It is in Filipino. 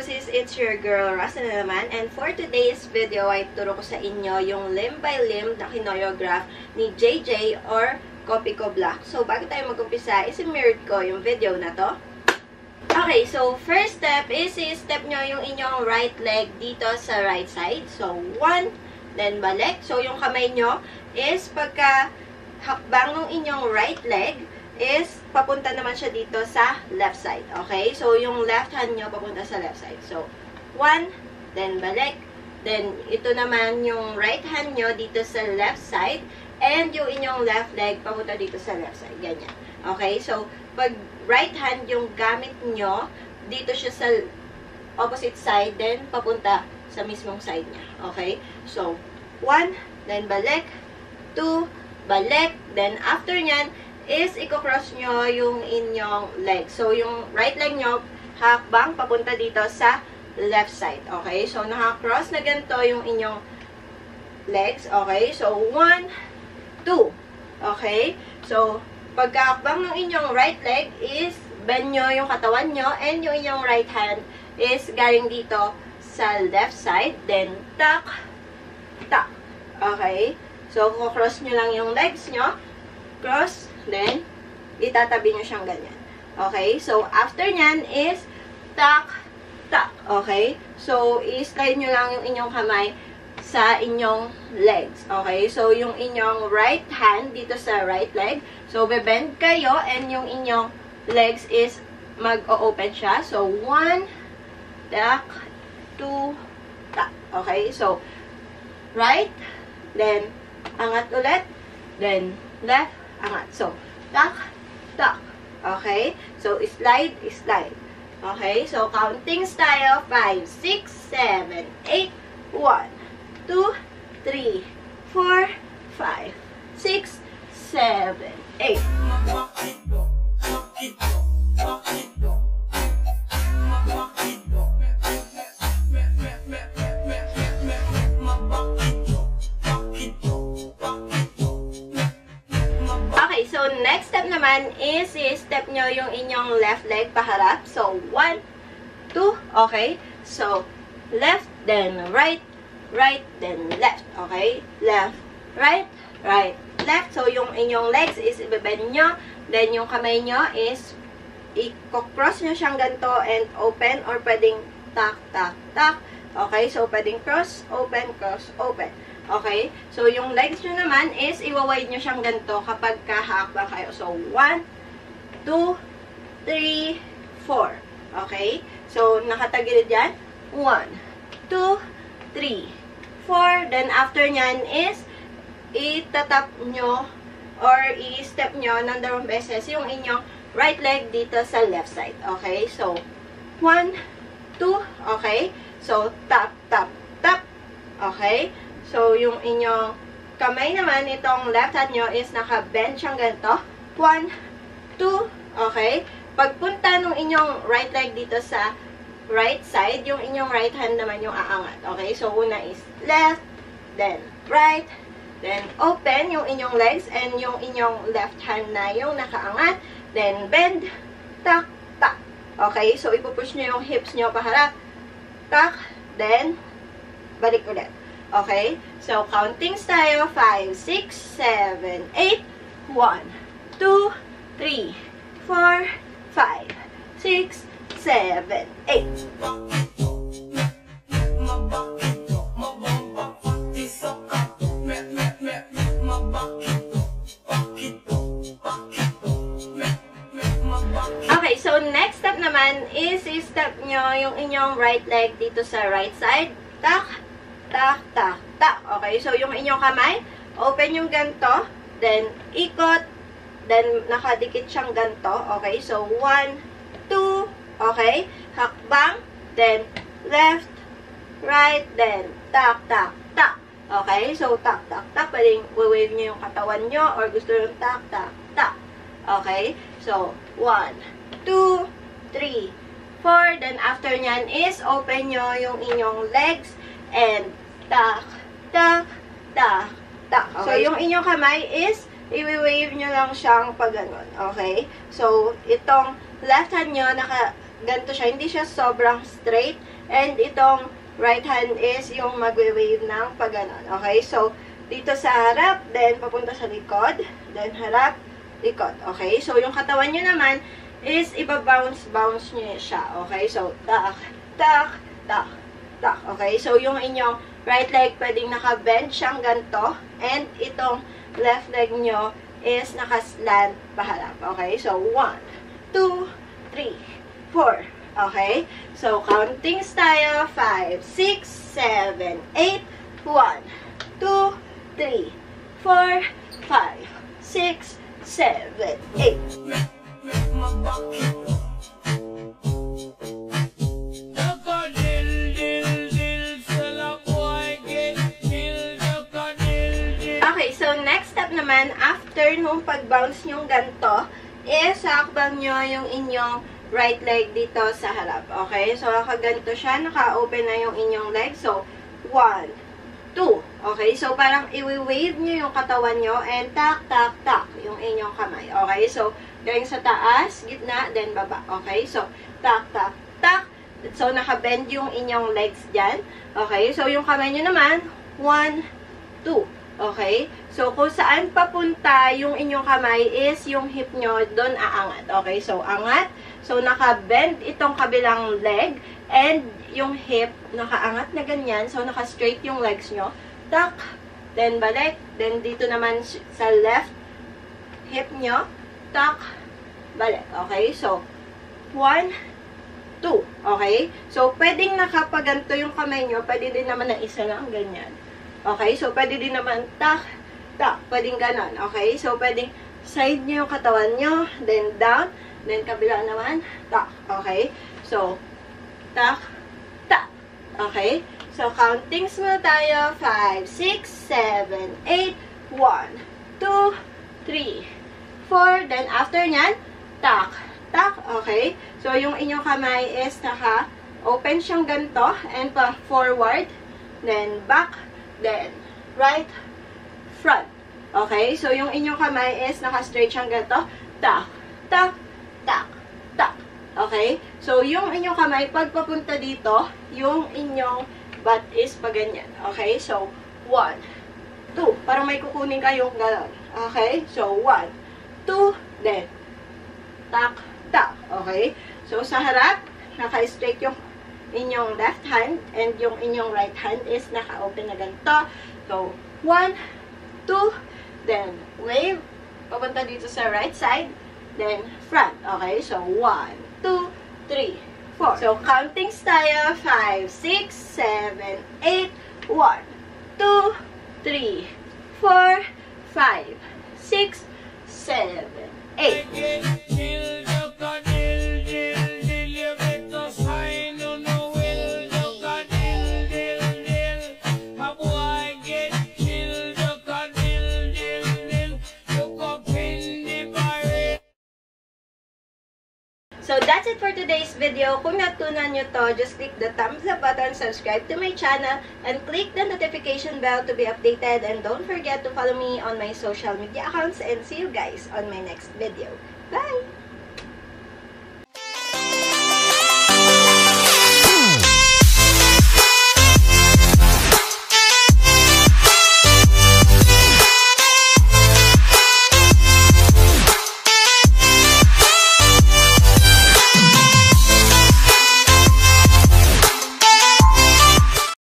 sis, it's your girl, Rasa na naman. And for today's video ay turo ko sa inyo yung limb by limb na kinoreograph ni JJ or Kopiko Black. So, bago tayo mag-umpisa, isi-mirrored ko yung video na to. Okay, so first step is i-step nyo yung inyong right leg dito sa right side. So, 1, then balik. So, yung kamay nyo is pagka hakbang ng inyong right leg, is papunta naman siya dito sa left side. Okay? So, yung left hand nyo papunta sa left side. So, 1, then balik. Then, ito naman yung right hand nyo dito sa left side. And yung inyong left leg papunta dito sa left side. Ganyan. Okay? So, pag right hand yung gamit nyo, dito siya sa opposite side, then papunta sa mismong side niya. Okay? So, 1, then balik. 2, balik. Then, after nyan, is i-cross nyo yung inyong leg. So, yung right leg nyo, hakbang papunta dito sa left side. Okay? So, naka-cross na ganito yung inyong legs. Okay? So, 1, 2. Okay? So, pagkahakbang ng inyong right leg is bend nyo yung katawan nyo and yung inyong right hand is galing dito sa left side. Then, tuck, tuck. Okay? So, cross nyo lang yung legs nyo. Cross. Then, itatabi nyo siyang ganyan. Okay? So, after nyan is tuck, tuck. Okay? So, i-slide nyo lang yung inyong kamay sa inyong legs. Okay? So, yung inyong right hand dito sa right leg. So, bebend kayo and yung inyong legs is mag-o-open siya. So, 1, tuck, 2, tuck. Okay? So, right, then, angat ulit, then, left, angat. So, tuck, tuck. Okay? So, slide, slide. Okay? So, counting style, 5, 6, 7, 8, 1, 2, 3, 4, 5, 6, 7, 8. So, next step naman is i-step nyo yung inyong left leg paharap. So, 1, 2, okay? So, left, then right, right, then left, okay? Left, right, right, left. So, yung inyong legs is ibebend nyo. Then, yung kamay nyo is i-cross nyo siyang ganito and open or pwedeng tuck, tuck, tuck. Okay? So, pwedeng cross, open, cross, open. Okay? So, yung legs nyo naman is iwa-wide nyo siyang ganito kapag kahakbang kayo. So, 1, 2, 3, 4. Okay? So, nakatagilid yan. 1, 2, 3, 4. Then, after nyan is itatap nyo or i-step nyo ng 2 beses yung inyong right leg dito sa left side. Okay? So, 1, 2. Okay? So, tap, tap, tap. Okay? So, yung inyong kamay naman, itong left hand nyo is naka-bend siyang ganito. 1, 2, okay? Pagpunta ng inyong right leg dito sa right side, yung inyong right hand naman yung aangat. Okay? So, una is left, then right, then open yung inyong legs, and yung inyong left hand na yung nakaangat. Then, bend, tuck, tuck. Okay? So, ipupush nyo yung hips nyo paharap. Tuck, then, balik ulit. Okay? So, counting style, 5, 6, 7, 8, 1, 2, 3, 4, 5, 6, 7, 8. Okay, so next step naman is i-step nyo yung inyong right leg dito sa right side. Tuck, tak, tak, tak. Okay, so yung inyong kamay, open yung ganito, then ikot, then nakadikit siyang ganito. Okay, so 1, 2, okay, hakbang, then left, right, then tak, tak, tak. Okay, so tak, tak, tak. Pwedeng wave nyo yung katawan nyo or gusto yung tak, tak, tak. Okay, so 1, 2, 3, 4. Then after nyan is open nyo yung inyong legs and tak, tak, tak, tak. Okay. So, yung inyong kamay is, i-wave nyo lang siyang pag ganun. Okay? So, itong left hand nyo, ganito siya. Hindi siya sobrang straight. And itong right hand is yung magwe-wave ng pag-ganon. Okay? So, dito sa harap, then papunta sa likod, then harap, likod. Okay? So, yung katawan nyo naman is iba-bounce nyo siya. Okay? So, tak, tak, tak, tak. Okay? So, yung inyong right leg pwedeng naka-bend siyang ganito, and itong left leg nyo is naka-slant paharap. Okay? So, 1, 2, 3, 4. Okay? So, counting tayo. 5, 6, 7, 8, 1, 2, 3, 4, 5, 6, 7, 8. Okay, so next step naman, after nung pag-bounce nyong ganito, is hakbang nyo yung inyong right leg dito sa harap. Okay? So, nakaganto siya. Naka-open na yung inyong leg. So, 1, 2. Okay? So, parang i-wave nyo yung katawan nyo and tak, tak, tak yung inyong kamay. Okay? So, galing sa taas, gitna, then baba. Okay? So, tak, tak, tak. So, naka-bend yung inyong legs dyan. Okay? So, yung kamay nyo naman, 1, 2. Okay? So, kung saan papunta yung inyong kamay is yung hip nyo, doon aangat. Okay? So, angat. So, naka-bend itong kabilang leg and yung hip, nakaangat na ganyan. So, naka-straight yung legs nyo. Tak. Then, balik. Then, dito naman sa left hip nyo. Tak. Balik. Okay? So, 1, 2. Okay? So, pwedeng nakapaganto yung kamay nyo. Pwede din naman na isa lang ganyan. Okay? So, pwede din naman tak, tak. Pwedeng ganon. Okay? So, pwedeng side nyo yung katawan nyo. Then, down. Then, kabila naman. Tak. Okay? So, tak, tak. Okay? So, countings muna tayo. 5, 6, 7, 8, 1, 2, 3, 4. Then, after nyan, tak, tak. Okay? So, yung inyong kamay is naka-open siyang ganito. And pa forward. Then, back. Then, right, front. Okay? So, yung inyong kamay is naka-straight siyang ganito. Tak, tak, tak, tak. Okay? So, yung inyong kamay, pag papunta dito, yung inyong butt is pa ganyan. Okay? So, 1, 2. Parang may kukunin kayong gano'n. Okay? So, 1, 2, then, tak, tak. Okay? So, sa harap, naka-straight yung inyong left hand and yung inyong right hand is naka-open na ganito. So, 1, 2, then wave, papunta dito sa right side, then front. Okay? So, 1, 2, 3, 4. So, counting tayo. 5, 6, 7, 8, 1, 2, 3, 4, 5, 6, 7, 8. So, that's it for today's video. Kung natutunan nyo to, just click the thumbs up button, subscribe to my channel, and click the notification bell to be updated. And don't forget to follow me on my social media accounts. And see you guys on my next video. Bye!